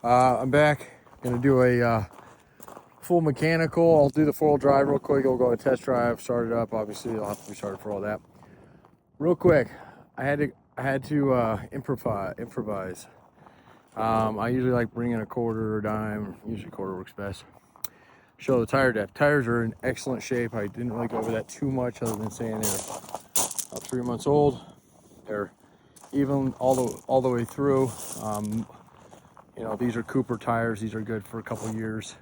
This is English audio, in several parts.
I'm back. Gonna do a full mechanical. I'll do the 4-wheel drive real quick. We'll go a test drive, start it up. Obviously, I'll have to be started for all that. Real quick, I had to improvise. I usually like bringing a quarter or dime. Usually quarter works best. Show the tire depth. Tires are in excellent shape. I didn't really go over that too much, other than saying they're about 3 months old. They're even all the way through. You know, these are Cooper tires. These are good for a couple years.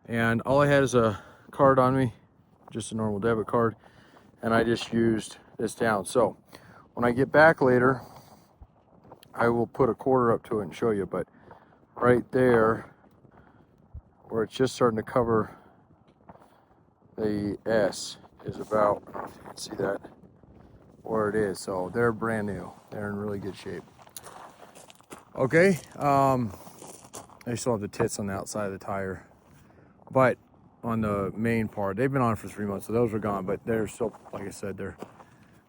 And all I had is a card on me, just a normal debit card, and I just used this down. So when I get back later, I will put a quarter up to it and show you. But right there, where it's just starting to cover the S, is about, I don't know if you can see that, where it is. So they're brand new. They're in really good shape. Okay, I still have the tits on the outside of the tire, but on the main part, they've been on for 3 months, so those are gone, but they're still, like I said, they're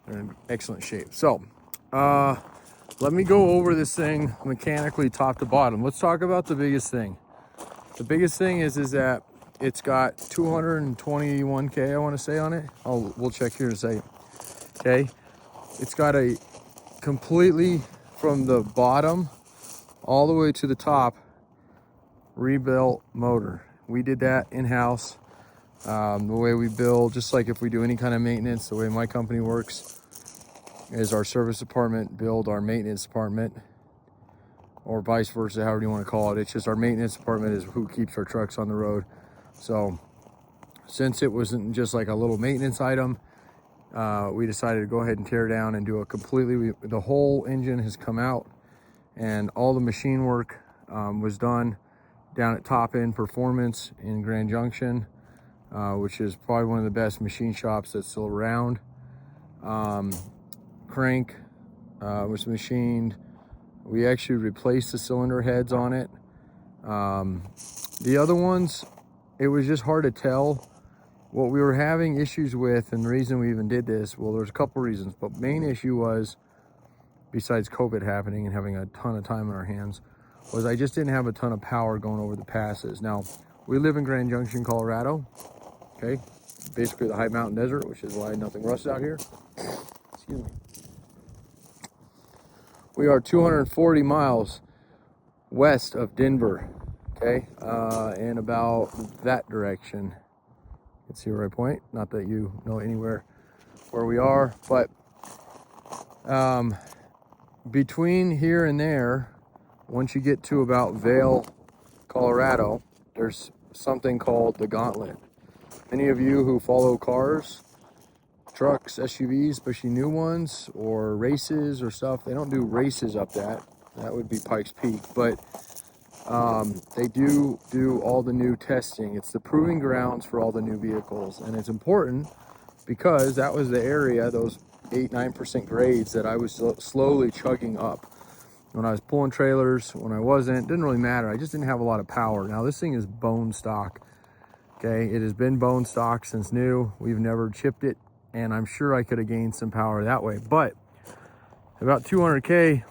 in excellent shape. So let me go over this thing mechanically top to bottom. Let's talk about the biggest thing. The biggest thing is that it's got 221K, I want to say, on it. We'll check here in a second. Okay, it's got a completely, from the bottom all the way to the top, rebuilt motor. We did that in-house. The way we build, just like if we do any kind of maintenance, the way my company works is our service department build our maintenance department, or vice versa, however you want to call it. It's just our maintenance department is who keeps our trucks on the road. So since it wasn't just like a little maintenance item, we decided to go ahead and tear down and do a completely, the whole engine has come out, and all the machine work was done down at Top End Performance in Grand Junction, which is probably one of the best machine shops that's still around. Crank was machined. We actually replaced the cylinder heads on it. The other ones, it was just hard to tell what we were having issues with, and the reason we even did this, well, there's a couple reasons, but main issue was, besides COVID happening and having a ton of time on our hands, was I just didn't have a ton of power going over the passes. Now, we live in Grand Junction, Colorado, okay? Basically the high mountain desert, which is why nothing rusts out here. Excuse me. We are 240 miles west of Denver, okay? And about that direction. You can see where I point. Not that you know anywhere where we are, but between here and there, once you get to about Vail, Colorado, there's something called the Gauntlet. Many of you who follow cars, trucks, SUVs, especially new ones, or races or stuff, they don't do races up that. That would be Pikes Peak, but they do all the new testing. It's the proving grounds for all the new vehicles, and it's important because that was the area, those 8-9% grades that I was slowly chugging up. When I was pulling trailers, when I wasn't, didn't really matter. I just didn't have a lot of power. Now this thing is bone stock, okay? It has been bone stock since new. We've never chipped it, and I'm sure I could have gained some power that way. But about 200K,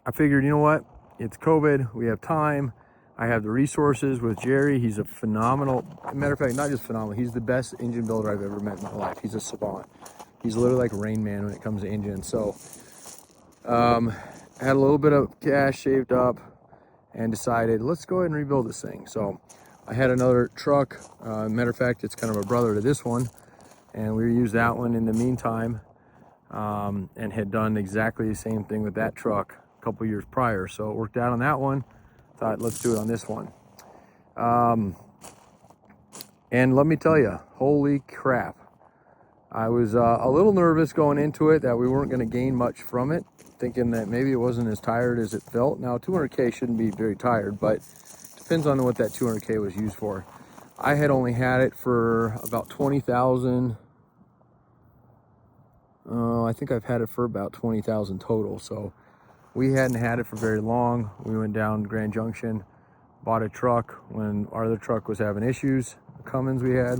I figured, you know what? It's COVID, we have time. I have the resources with Jerry. He's a phenomenal, matter of fact, not just phenomenal, he's the best engine builder I've ever met in my life. He's a savant. He's literally like Rain Man when it comes to engines. So, I had a little bit of cash saved up and decided, let's go ahead and rebuild this thing. So I had another truck. Matter of fact, it's kind of a brother to this one, and we used that one in the meantime, and had done exactly the same thing with that truck a couple years prior. So it worked out on that one. Thought, let's do it on this one. And let me tell you, holy crap. I was a little nervous going into it that we weren't going to gain much from it, thinking that maybe it wasn't as tired as it felt. Now, 200K shouldn't be very tired, but depends on what that 200K was used for. I had only had it for about 20,000. I think I've had it for about 20,000 total. So we hadn't had it for very long. We went down to Grand Junction, bought a truck when our other truck was having issues, the Cummins we had,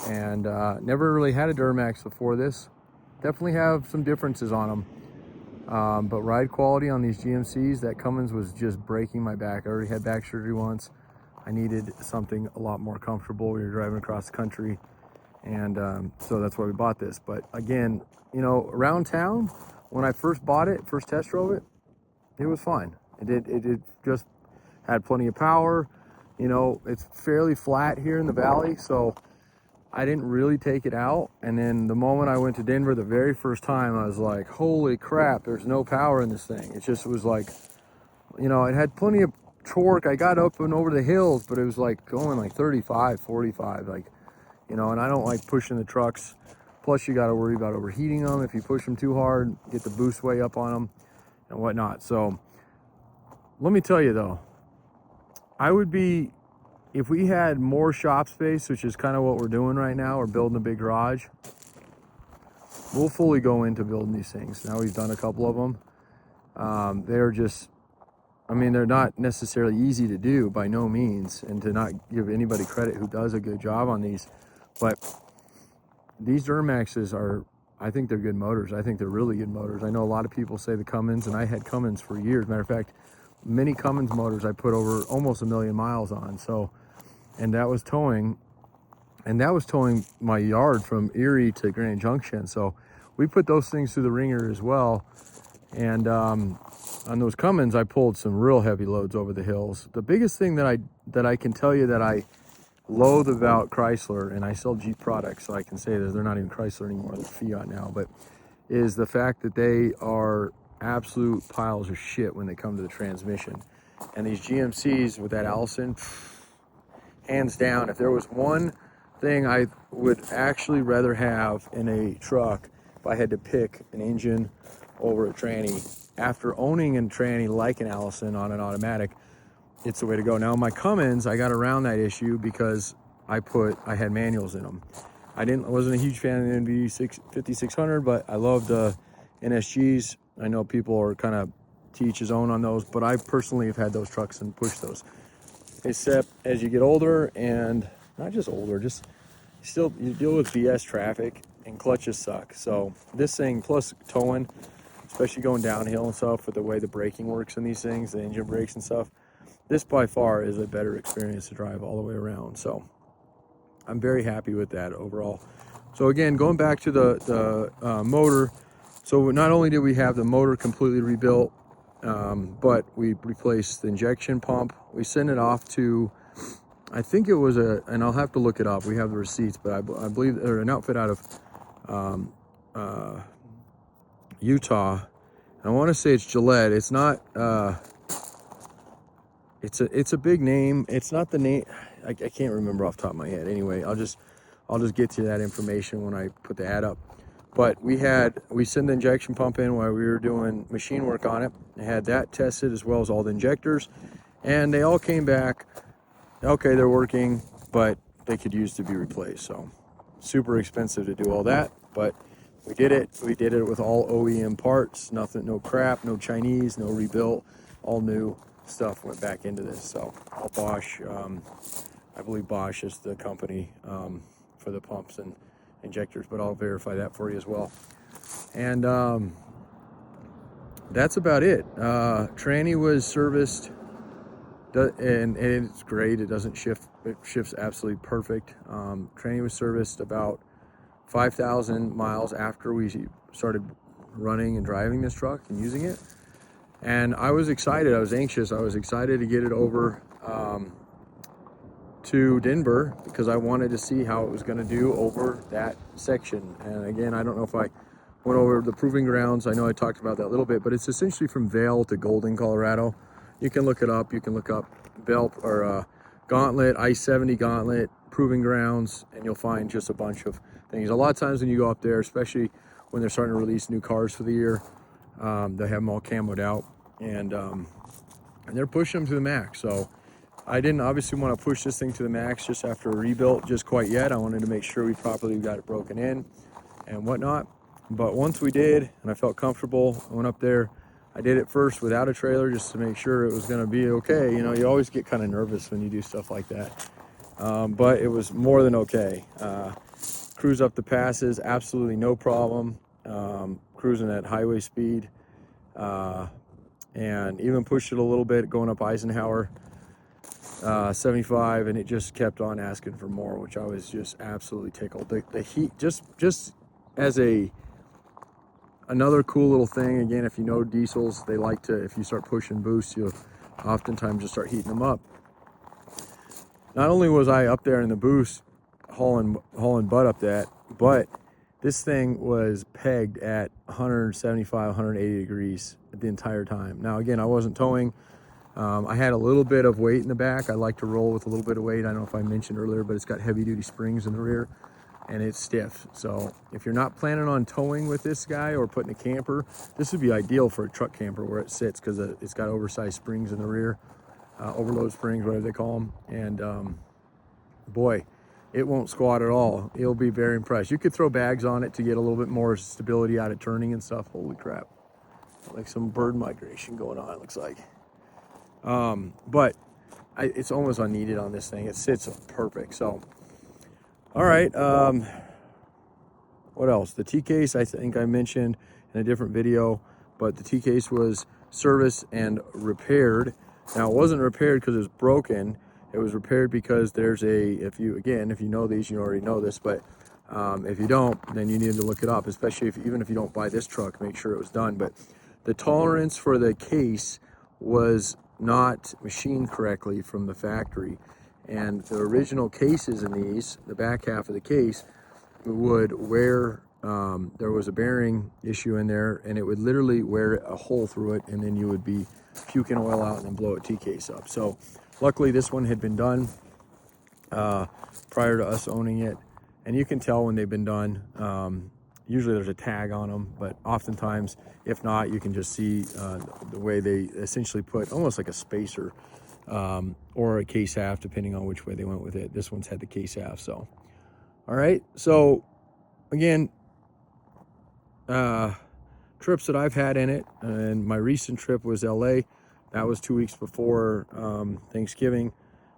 and never really had a Duramax before this. Definitely have some differences on them. But ride quality on these GMCs, that Cummins was just breaking my back. I already had back surgery once. I needed something a lot more comfortable. We were driving across the country, and so that's why we bought this. But again, you know, around town, when I first bought it, first test drove it, it was fine. It just had plenty of power. You know, it's fairly flat here in the valley, so I didn't really take it out. And then the moment I went to Denver the very first time, I was like, holy crap, there's no power in this thing. It just was like, you know, it had plenty of torque. I got up and over the hills, but it was like going like 35, 45, like, you know, and I don't like pushing the trucks. Plus you got to worry about overheating them. If you push them too hard, get the boost way up on them and whatnot. So let me tell you though, I would be, if we had more shop space, which is kind of what we're doing right now, we're building a big garage, we'll fully go into building these things. Now we've done a couple of them. They're just, I mean, they're not necessarily easy to do by no means, and to not give anybody credit who does a good job on these. But these Duramaxes are, I think they're good motors. I think they're really good motors. I know a lot of people say the Cummins, and I had Cummins for years. Matter of fact, many Cummins motors I put over almost 1 million miles on. So, and that was towing my yard from Erie to Grand Junction. So we put those things through the ringer as well. And on those Cummins, I pulled some real heavy loads over the hills. The biggest thing that I can tell you that I loathe about Chrysler, and I sell Jeep products, so I can say that they're not even Chrysler anymore, they're Fiat now, but is the fact that they are absolute piles of shit when they come to the transmission. And these GMCs with that Allison, hands down, if there was one thing I would actually rather have in a truck, if I had to pick an engine over a tranny, after owning a tranny like an Allison on an automatic, it's the way to go. Now my Cummins, I got around that issue because I had manuals in them. I wasn't a huge fan of the NV5600, but I loved the NSGs. I know people are kind of to each his own on those, but I personally have had those trucks and pushed those. Except as you get older, and not just older, just still you deal with BS traffic and clutches suck. So this thing, plus towing, especially going downhill and stuff with the way the braking works in these things, the engine brakes and stuff, this by far is a better experience to drive all the way around. So I'm very happy with that overall. So again, going back to the motor, so not only did we have the motor completely rebuilt, but we replaced the injection pump. We sent it off to, I think it was and I'll have to look it up. We have the receipts, but I believe they're an outfit out of Utah. I want to say it's Gillette. It's not. It's a big name. It's not the name. I can't remember off the top of my head. Anyway, I'll just get to that information when I put the ad up. But we sent the injection pump in while we were doing machine work on it. I had that tested as well as all the injectors, and they all came back. Okay, they're working, but they could use to be replaced. So super expensive to do all that, but we did it. We did it with all OEM parts. Nothing, no crap, no Chinese, no rebuilt, all new stuff went back into this. So all Bosch. I believe Bosch is the company for the pumps and injectors, but I'll verify that for you as well. And that's about it. Tranny was serviced, and it's great. It doesn't shift. It shifts absolutely perfect. Tranny was serviced about 5,000 miles after we started running and driving this truck and using it. And I was excited. I was anxious. I was excited to get it over to Denver because I wanted to see how it was going to do over that section. And again, I don't know if I went over the proving grounds. I know I talked about that a little bit, but it's essentially from Vail to Golden, Colorado. You can look it up. You can look up Vail or Gauntlet, I-70 Gauntlet, proving grounds, and you'll find just a bunch of things. A lot of times when you go up there, especially when they're starting to release new cars for the year, they have them all camoed out, and they're pushing them to the max. So I didn't obviously want to push this thing to the max just after a rebuild just quite yet. I wanted to make sure we properly got it broken in and whatnot. But once we did, and I felt comfortable, I went up there. I did it first without a trailer just to make sure it was going to be okay. You know, you always get kind of nervous when you do stuff like that. But it was more than okay. Cruise up the passes, absolutely no problem. Cruising at highway speed. and even pushed it a little bit going up Eisenhower 75, and it just kept on asking for more, which I was just absolutely tickled. The heat, just as another cool little thing. Again, if you know diesels, they like to, if you start pushing boosts, you'll oftentimes just start heating them up. Not only was I up there in the boost hauling butt up that, but this thing was pegged at 175, 180 degrees the entire time. Now, again, I wasn't towing. I had a little bit of weight in the back. I like to roll with a little bit of weight. I don't know if I mentioned earlier, but it's got heavy duty springs in the rear and it's stiff. So if you're not planning on towing with this guy or putting a camper, this would be ideal for a truck camper where it sits, because it's got oversized springs in the rear, overload springs, whatever they call them. And boy, it won't squat at all. You'll be very impressed. You could throw bags on it to get a little bit more stability out of turning and stuff. Holy crap. Like some bird migration going on, it looks like. But it's almost unneeded on this thing. It sits perfect. So, all right. What else? The T-case, I think I mentioned in a different video, but the T-case was serviced and repaired. Now, it wasn't repaired because it was broken. It was repaired because there's if you know these, you already know this, but if you don't, then you need to look it up, especially even if you don't buy this truck, make sure it was done. But the tolerance for the case was not machined correctly from the factory. And the original cases in these, the back half of the case, would wear, there was a bearing issue in there, and it would literally wear a hole through it, and then you would be puking oil out and then blow a T-case up. So luckily this one had been done prior to us owning it, and you can tell when they've been done. Usually there's a tag on them, but oftentimes, if not, you can just see the way they essentially put almost like a spacer or a case half, depending on which way they went with it. This one's had the case half. So, all right. So again, trips that I've had in it, and my recent trip was LA. That was 2 weeks before Thanksgiving.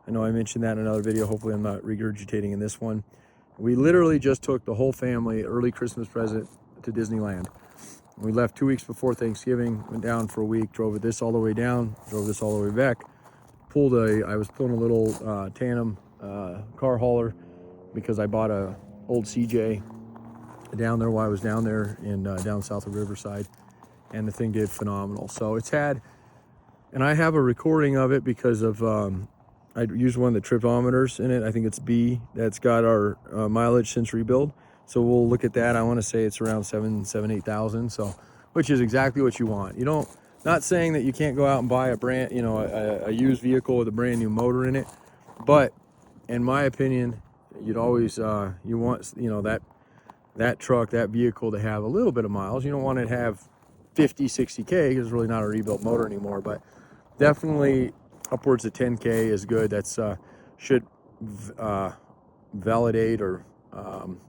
I know I mentioned that in another video. Hopefully I'm not regurgitating in this one. We literally just took the whole family early Christmas present to Disneyland. We left 2 weeks before Thanksgiving, went down for a week, drove this all the way down, drove this all the way back. I was pulling a little tandem car hauler because I bought a old CJ down there while I was down there in down south of Riverside, and the thing did phenomenal. So it's had, and I have a recording of it because of I used one of the tripometers in it. I think it's B, that's got our mileage since rebuild. So we'll look at that. I want to say it's around 8,000. So, which is exactly what you want. You don't, not saying that you can't go out and buy a brand, a used vehicle with a brand new motor in it, but in my opinion, you'd always, you want, that truck, that vehicle to have a little bit of miles. You don't want it to have 50, 60K, because it's really not a rebuilt motor anymore, but definitely upwards of 10K is good. That's should validate, or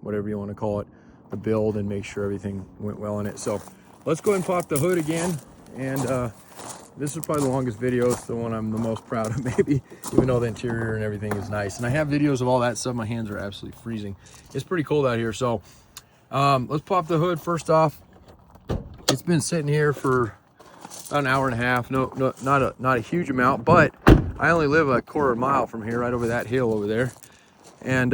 whatever you want to call it, the build, and make sure everything went well in it. So let's go ahead and pop the hood again. And this is probably the longest video. It's the one I'm the most proud of, maybe, even though the interior and everything is nice. And I have videos of all that stuff. My hands are absolutely freezing. It's pretty cold out here. So let's pop the hood. First off, it's been sitting here for about an hour and a half. No, not a huge amount, but I only live a quarter mile from here, right over that hill over there. And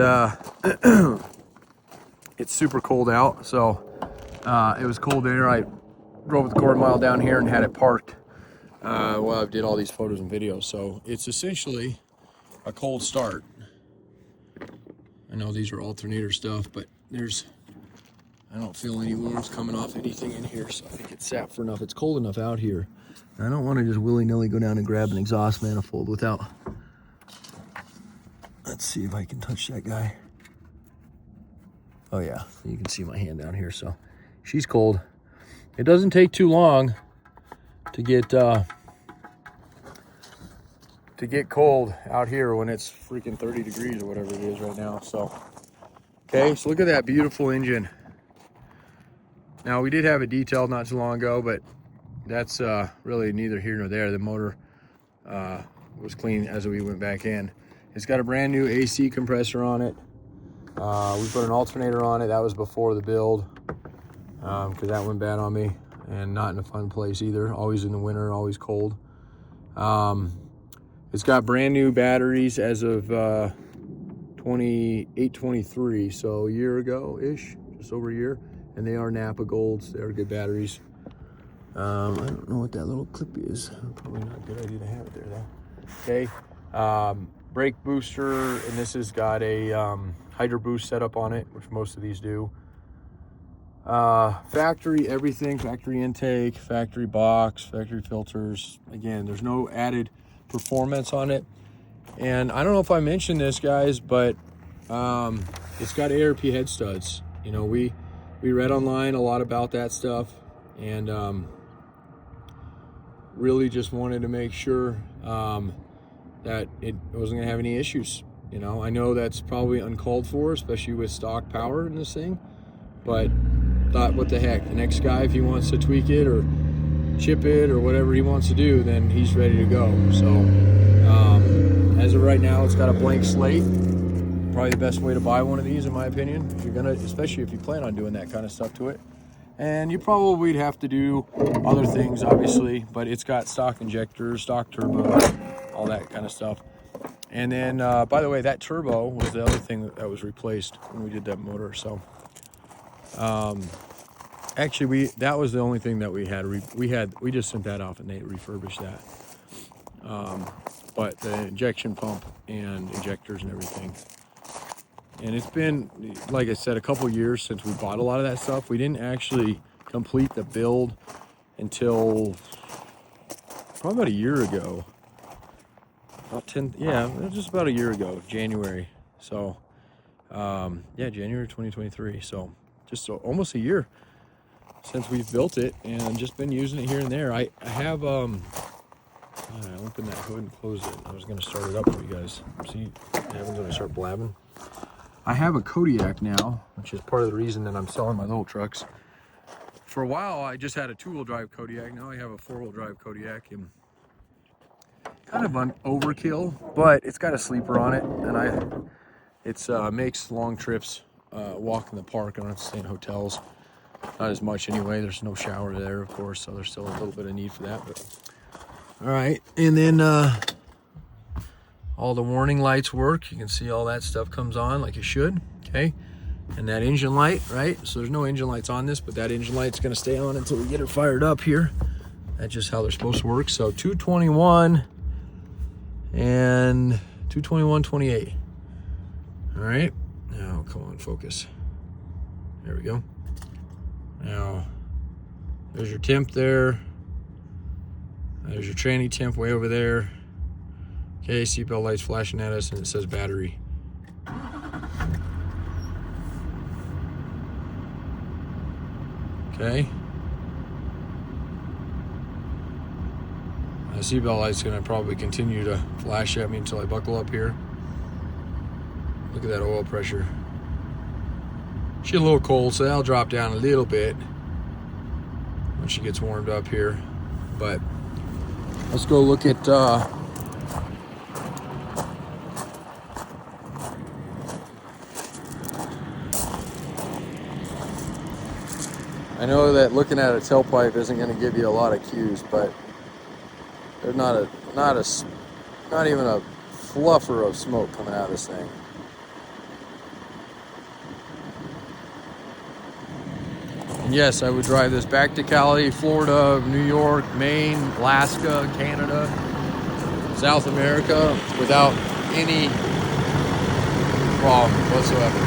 it's super cold out. So it was cold there. I drove the quarter mile down here and had it parked while I did all these photos and videos. So it's essentially a cold start. I know these are alternator stuff, but I don't feel any warmth coming off anything in here, so I think it's sat for enough. It's cold enough out here. I don't want to just willy-nilly go down and grab an exhaust manifold without... Let's see if I can touch that guy. Oh yeah, you can see my hand down here, so she's cold. It doesn't take too long to get cold out here when it's freaking 30 degrees or whatever it is right now. So, okay, so look at that beautiful engine. Now, we did have it detailed not too long ago, but that's really neither here nor there. The motor was clean as we went back in. It's got a brand new AC compressor on it. We put an alternator on it. That was before the build, because that went bad on me. and not in a fun place either. Always in the winter, always cold. It's got brand new batteries as of 28-23, so a year ago-ish, just over a year. And they are Napa Golds. They are good batteries. I don't know what that little clip is. Probably not a good idea to have it there though. Okay. Brake booster, and this has got a Hydro Boost setup on it, which most of these do. Factory everything, factory intake, factory box, factory filters. Again, there's no added performance on it. And I don't know if I mentioned this, guys, but it's got ARP head studs. You know, we read online a lot about that stuff, and really just wanted to make sure that it wasn't gonna have any issues. You know, I know that's probably uncalled for, especially with stock power in this thing, but thought, what the heck, the next guy, if he wants to tweak it or chip it or whatever he wants to do, then he's ready to go. So as of right now, it's got a blank slate. Probably the best way to buy one of these, in my opinion, if you're gonna, especially if you plan on doing that kind of stuff to it. And you probably would have to do other things, obviously, but it's got stock injectors, stock turbo, all that kind of stuff. And then, by the way, that turbo was the other thing that was replaced when we did that motor. So, actually, that was the only thing that we had. We just sent that off and they refurbished that. But the injection pump and injectors and everything. And it's been, like I said, a couple years since we bought a lot of that stuff. We didn't actually complete the build until probably about a year ago. Just about a year ago, January. So, January 2023. So, just almost a year since we've built it, and just been using it here and there. I have, I opened that hood and closed it. I was going to start it up for you guys. See what happens when I start blabbing. I have a Kodiak now, which is part of the reason that I'm selling my little trucks. For a while, I just had a two-wheel drive Kodiak. Now I have a four-wheel drive Kodiak, and kind of an overkill, but it's got a sleeper on it, and it makes long trips, walk in the park. I don't have to stay in hotels. Not as much anyway. There's no shower there, of course, so there's still a little bit of need for that. But all right, and then all the warning lights work. You can see all that stuff comes on like it should. Okay, and that engine light, right? So there's no engine lights on this, but that engine light's going to stay on until we get it fired up here. That's just how they're supposed to work. So 221 and 221.28. All right, now come on, focus. There we go. Now there's your temp there. There's your tranny temp way over there. Okay, seatbelt lights flashing at us, and it says battery. Okay. The seatbelt light's gonna probably continue to flash at me until I buckle up here. Look at that oil pressure. She's a little cold, so that'll drop down a little bit when she gets warmed up here. But let's go look at I know that looking at a tailpipe isn't going to give you a lot of cues, but there's not even a fluffer of smoke coming out of this thing. And yes, I would drive this back to Cali, Florida, New York, Maine, Alaska, Canada, South America without any problem whatsoever.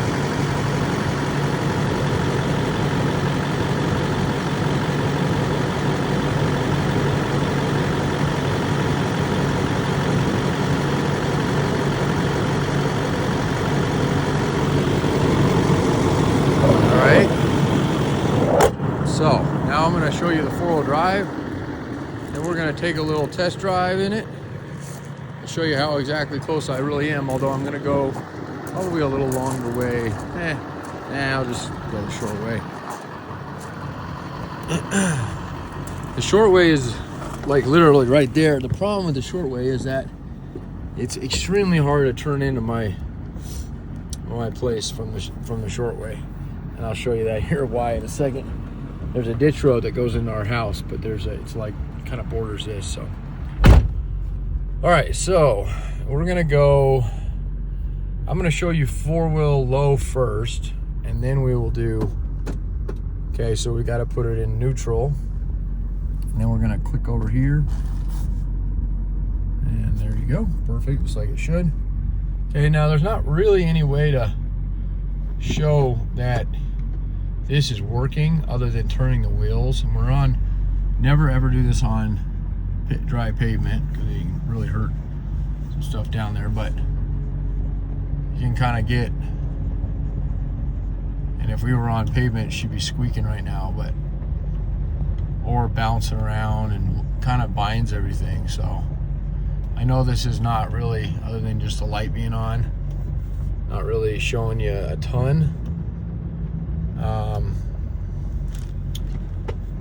So now I'm going to show you the four-wheel drive, and we're going to take a little test drive in it and show you how exactly close I really am, although I'm going to go probably a little longer way. I'll just go the short way. The short way is like literally right there. The problem with the short way is that it's extremely hard to turn into my place from the short way, and I'll show you that here why in a second. there's a ditch road that goes into our house, but it's like kind of borders this. So, all right, so we're gonna go. I'm gonna show you 4-wheel low first, and then we will do. Okay, so we got to put it in neutral, and then we're gonna click over here, and there you go, perfect, just like it should. Okay, now there's not really any way to show that this is working other than turning the wheels, and we're on. Never ever do this on dry pavement because you can really hurt some stuff down there, but you can kind of get, and if we were on pavement, it should be squeaking right now, but or bouncing around and kind of binds everything. So I know this is not really, other than just the light being on, not really showing you a ton,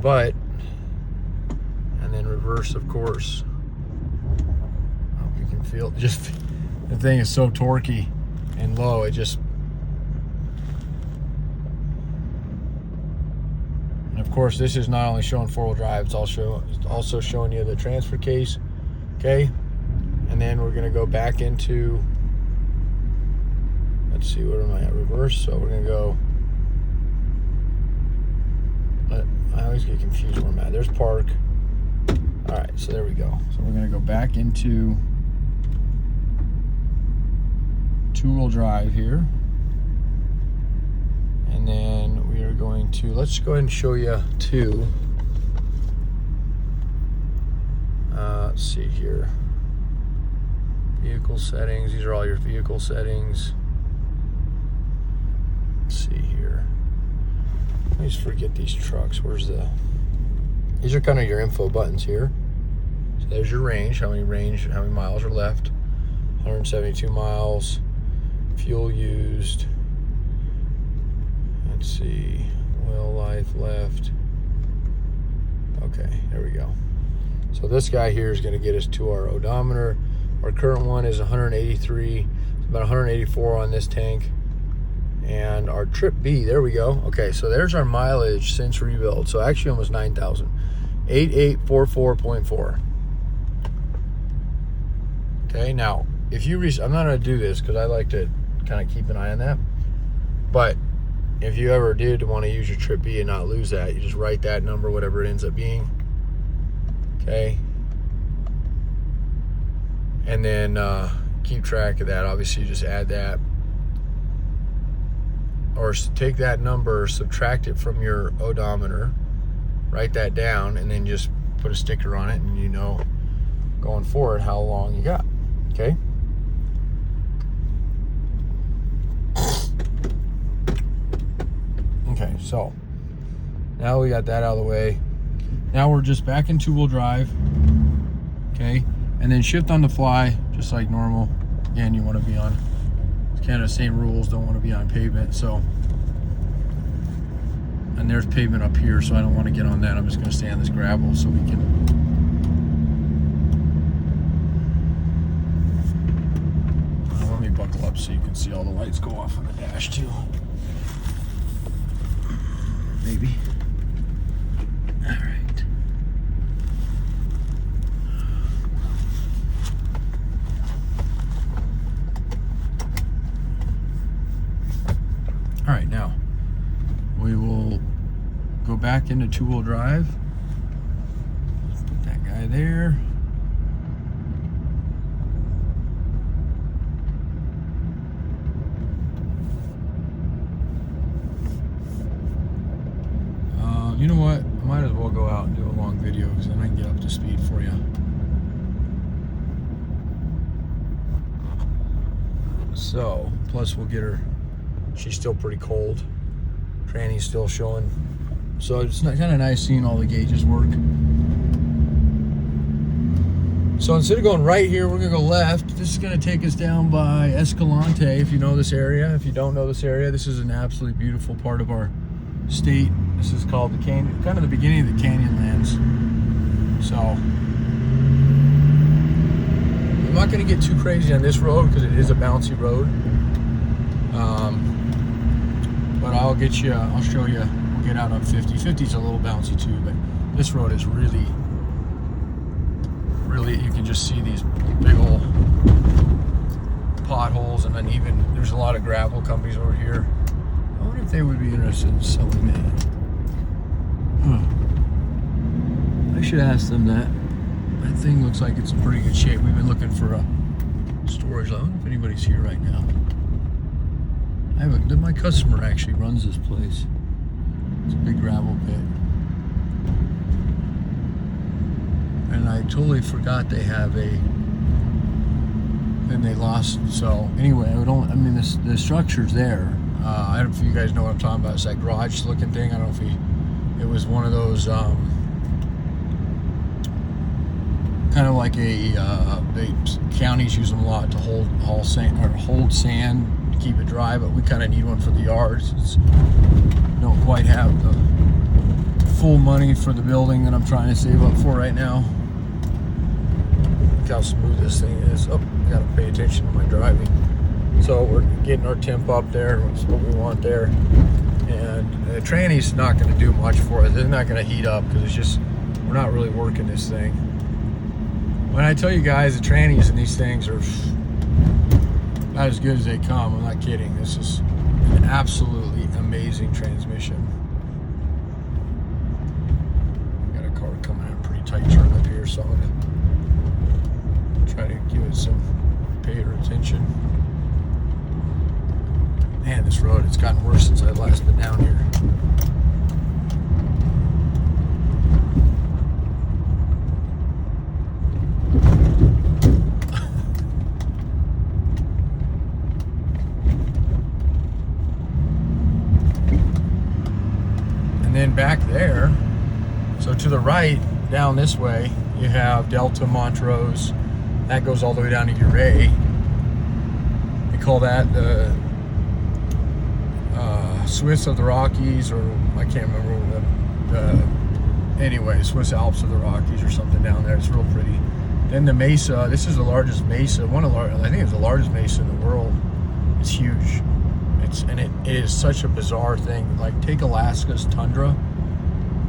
but and then reverse, of course. I hope you can feel, just the thing is so torquey and low, it just, and of course this is not only showing 4-wheel drive, it's also showing you the transfer case. Okay, and then we're gonna go back into, let's see, where am I at? Reverse. So we're gonna go, I always get confused where I'm at. There's park. All right, so there we go. So we're gonna go back into 2-wheel drive here. And then we are going to, let's go ahead and show you 2. Let's see here. Vehicle settings, these are all your vehicle settings. Let's see here. I always forget these trucks. Where's these are kind of your info buttons here. So there's your range, how many miles are left. 172 miles. Fuel used. Let's see. Oil life left. Okay, there we go. So this guy here is going to get us to our odometer. Our current one is 183. It's about 184 on this tank. And our trip B, there we go. Okay, so there's our mileage since rebuild. So actually almost 9,000. 8844.4. Okay, now if you I'm not going to do this because I like to kind of keep an eye on that. But if you ever did want to use your trip B and not lose that, you just write that number, whatever it ends up being. Okay. And then keep track of that. Obviously, you just add that. Or take that number, subtract it from your odometer, write that down, and then just put a sticker on it, and you know going forward how long you got. Okay? Okay, so now we got that out of the way. Now we're just back in 2-wheel drive. Okay? And then shift on the fly, just like normal. Again, you want to be on, it's kind of the same rules, don't want to be on pavement. So, and there's pavement up here, so I don't want to get on that. I'm just going to stay on this gravel so we can. Let me buckle up so you can see all the lights go off on the dash too. Maybe. All right. All right, now we will go back into 2-wheel drive. Let's put that guy there. You know what? I might as well go out and do a long video because then I can get up to speed for you. So, plus we'll get her. She's still pretty cold. Tranny's still showing. So it's kind of nice seeing all the gauges work. So instead of going right here, we're gonna go left. This is gonna take us down by Escalante, if you know this area. If you don't know this area, this is an absolutely beautiful part of our state. This is called the canyon, kind of the beginning of the Canyonlands. So I'm not gonna get too crazy on this road because it is a bouncy road. But I'll show you we'll get out on 50. 50 is a little bouncy too, but this road is really, you can just see these big old potholes, and then even there's a lot of gravel companies over here. I wonder if they would be interested in selling that. I should ask them that. That thing looks like it's in pretty good shape. We've been looking for a storage. I don't know if anybody's here right now. My customer actually runs this place. It's a big gravel pit. And I totally forgot they have and they lost. So anyway, the structure's there. I don't know if you guys know what I'm talking about. It's that garage looking thing. I don't know if it was one of those, kind of like the counties use them a lot to hold sand to keep it dry, but we kind of need one for the yards. Don't quite have the full money for the building that I'm trying to save up for right now. Look how smooth this thing is. Oh, I gotta pay attention to my driving. So we're getting our temp up there. That's what we want there. And the tranny's not going to do much for it. It's not going to heat up because it's just, we're not really working this thing. When I tell you guys the trannies in these things are not as good as they come, I'm not kidding. This is an absolutely amazing transmission. Got a car coming in a pretty tight turn up here, so I'm going to try to give it some pay her attention. Man, this road, it's gotten worse since I last been down here. And then back there, so to the right, down this way, you have Delta Montrose. That goes all the way down to Uray. They call that the Swiss of the Rockies, or I can't remember anyway, Swiss Alps of the Rockies or something down there. It's real pretty. Then the mesa, this is the largest mesa, I think it's the largest mesa in the world. It's huge. It is such a bizarre thing. Like, take Alaska's tundra,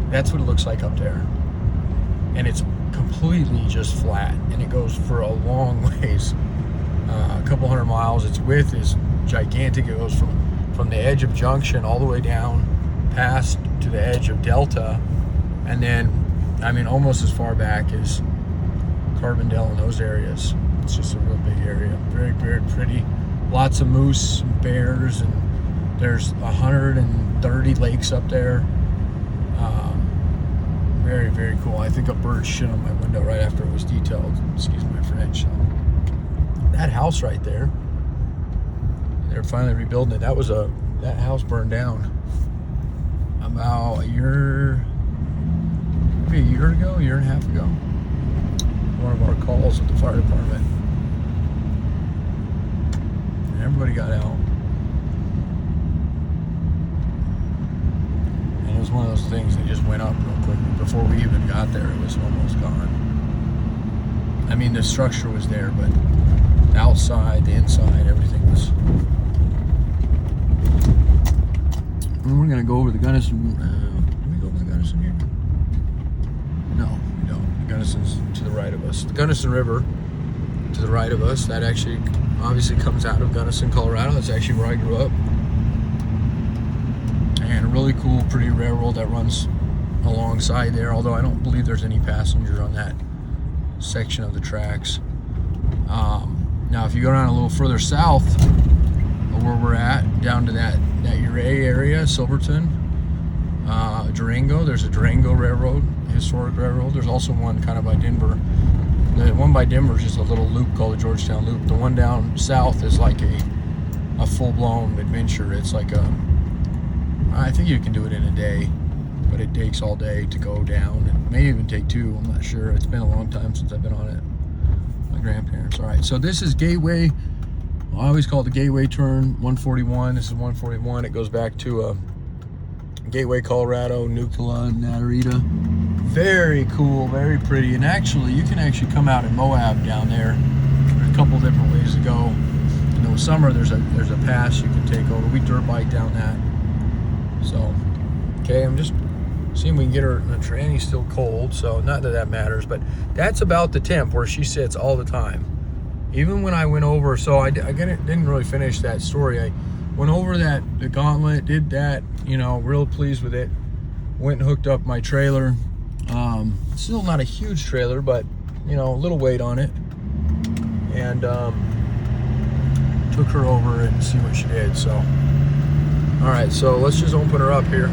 that's what it looks like up there. And it's completely just flat, and it goes for a long ways, a couple hundred miles. Its width is gigantic. It goes from the edge of Junction all the way down past to the edge of Delta, and then, I mean, almost as far back as Carbondale and those areas. It's just a real big area. Very, very pretty. Lots of moose and bears, and there's 130 lakes up there. Very, very cool. I think a bird shit on my window right after it was detailed. Excuse my French. That house right there, they're finally rebuilding it. That house burned down about a year ago, a year and a half ago. One of our calls with the fire department. And everybody got out. And it was one of those things that just went up real quick. Before we even got there, it was almost gone. I mean, the structure was there, but the outside, the inside, everything was. And we're gonna go over the Gunnison. Can we go over the Gunnison here? No, we don't. The Gunnison's to the right of us. The Gunnison River to the right of us. That actually obviously comes out of Gunnison, Colorado. That's actually where I grew up. And a really cool, pretty railroad that runs alongside there. Although I don't believe there's any passengers on that section of the tracks. Now, if you go down a little further south of where we're at, down to that Uray area, Silverton, Durango, there's a Durango Railroad, historic railroad. There's also one kind of by Denver. The one by Denver is just a little loop called the Georgetown Loop. The one down south is like a full-blown adventure. It's like I think you can do it in a day, but it takes all day to go down. It may even take two, I'm not sure. It's been a long time since I've been on it. My grandparents. All right, so this is Gateway. I always call it the Gateway turn, 141. This is 141. It goes back to Gateway, Colorado, Nuclear, Natarita. Very cool, very pretty. And actually, you can actually come out in Moab down there. There's a couple different ways to go. In the summer, there's a pass you can take over. We dirt bike down that. So Okay, I'm just seeing if we can get her. The tranny's still cold, so not that that matters, but that's about the temp where she sits all the time. Even when I went over, so I didn't really finish that story. I went over the gauntlet, did that, you know, real pleased with it. Went and hooked up my trailer. Still not a huge trailer, but, you know, a little weight on it. And took her over and see what she did, so. All right, so let's just open her up here.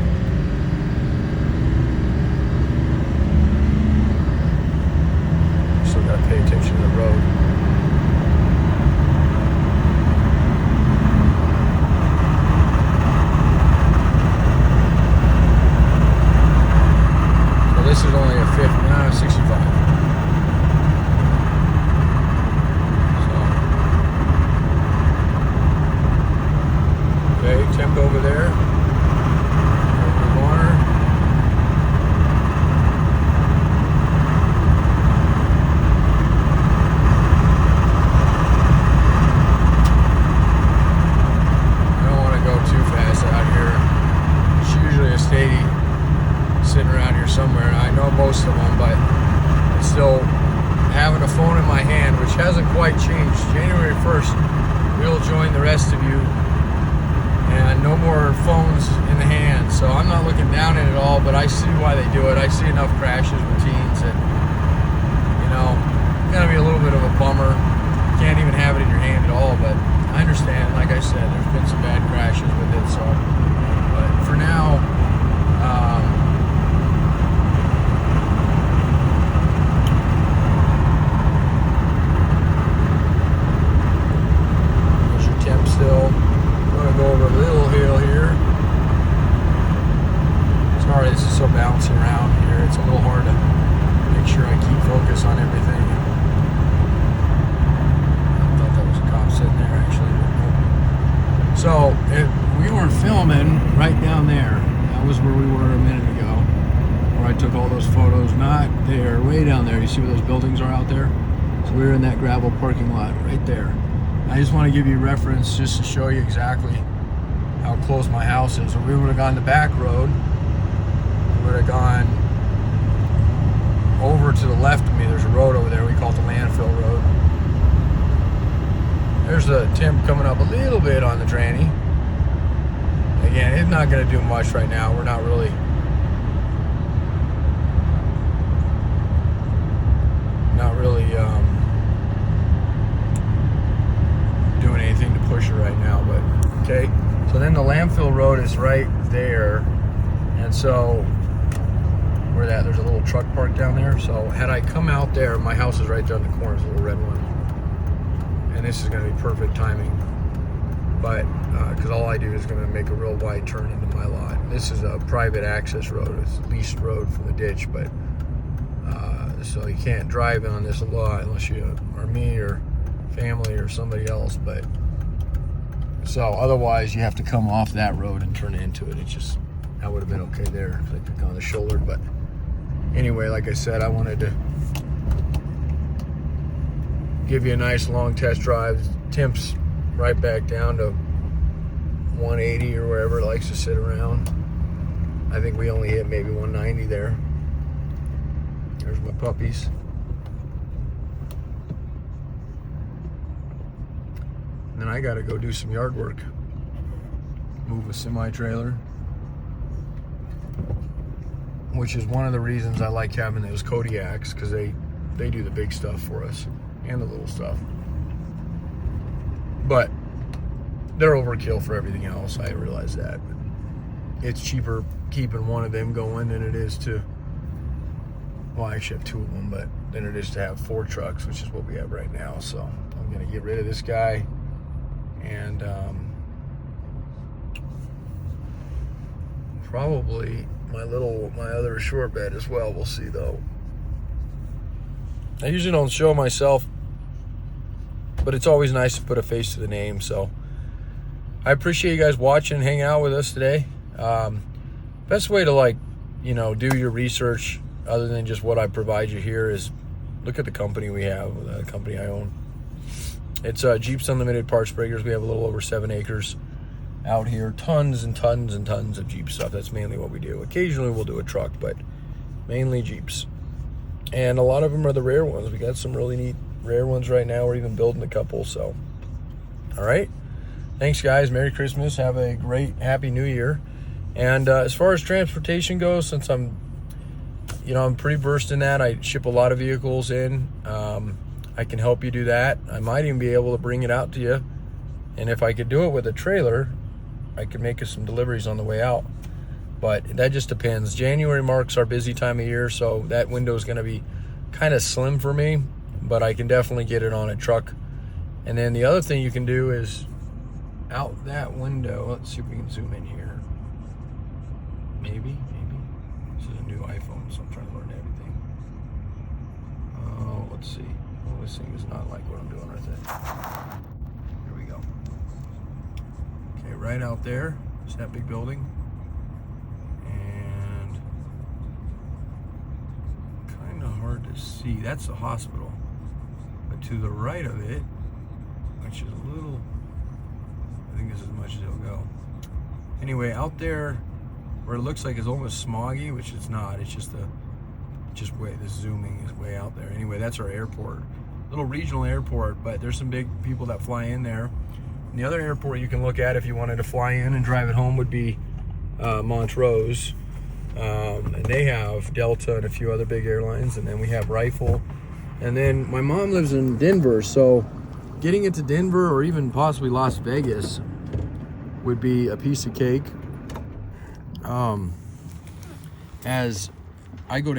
Still gotta pay attention to the road. This is only a 65. So, okay, temp over there. Move on her. I don't want to go too fast out here. It's usually a steady sitting around here somewhere. I know most of them, but still having a phone in my hand, which hasn't quite changed. January 1st, we'll join the rest of you, and no more phones in the hand. So I'm not looking down at it all, but I see why they do it. I see enough crashes with teens that, you know, it's gonna be a little bit of a bummer. You can't even have it in your hand at all, but I understand. Like I said, there's been some bad crashes with it, so, but for now, still going to go over a little hill here. Sorry, this is so bouncing around here. It's a little hard to make sure I keep focus on everything. I thought that was a cop sitting there, actually. So, we were filming right down there. That was where we were a minute ago, where I took all those photos. Not there, way down there. You see where those buildings are out there? So we were in that gravel parking lot right there. I just want to give you a reference just to show you exactly how close my house is. If we would have gone the back road, we would have gone over to the left of me. There's a road over there. We call it the landfill road. There's the temp coming up a little bit on the tranny. Again, it's not going to do much right now. We're not really doing anything to push it right now, but okay. So then the landfill road is right there, and so there's a little truck park down there. So had I come out there, my house is right there on the corner, it's a little red one, and this is going to be perfect timing. But because all I do is going to make a real wide turn into my lot. This is a private access road. It's leased road from the ditch, but so you can't drive on this a lot unless you are me or family or somebody else. But so otherwise you have to come off that road and turn into it. It's just, that would have been okay there because I took on the shoulder. But anyway, like I said, I wanted to give you a nice long test drive. Temp's right back down to 180 or wherever it likes to sit around. I think we only hit maybe 190 there. There's my puppies. And then I got to go do some yard work. Move a semi-trailer. Which is one of the reasons I like having those Kodiaks, because they do the big stuff for us and the little stuff. But they're overkill for everything else. I realize that. It's cheaper keeping one of them going than it is to, well, I actually have two of them, but than it is to have 4 trucks, which is what we have right now. So I'm going to get rid of this guy and probably my other short bed as well. We'll see though. I usually don't show myself, but it's always nice to put a face to the name. So I appreciate you guys watching and hanging out with us today. Best way to do your research other than just what I provide you here is look at the company we have, the company I own. It's Jeeps Unlimited Parts Breakers. We have a little over 7 acres out here. Tons and tons and tons of Jeep stuff. That's mainly what we do. Occasionally we'll do a truck, but mainly Jeeps. And a lot of them are the rare ones. We got some really neat rare ones right now. We're even building a couple, so. All right. Thanks, guys. Merry Christmas. Have a great, happy New Year. And as far as transportation goes, since I'm pretty versed in that, I ship a lot of vehicles in. I can help you do that. I might even be able to bring it out to you. And if I could do it with a trailer, I could make us some deliveries on the way out. But that just depends. January marks our busy time of year, so that window is going to be kind of slim for me, but I can definitely get it on a truck. And then the other thing you can do is out that window. Let's see if we can zoom in here. Maybe. This is a new iPhone, so I'm trying to learn everything. Oh, let's see. Oh, this thing is not like what I'm doing right there. Here we go. Okay, right out there is that big building. And kind of hard to see. That's the hospital. But to the right of it, which is a little, I think this is as much as it'll go. Anyway, out there where it looks like it's almost smoggy, which it's not. It's just this zooming is way out there. Anyway, that's our airport. Little regional airport, but there's some big people that fly in there. And the other airport you can look at if you wanted to fly in and drive it home would be Montrose. And they have Delta and a few other big airlines. And then we have Rifle. And then my mom lives in Denver, so getting into Denver or even possibly Las Vegas would be a piece of cake. As I go down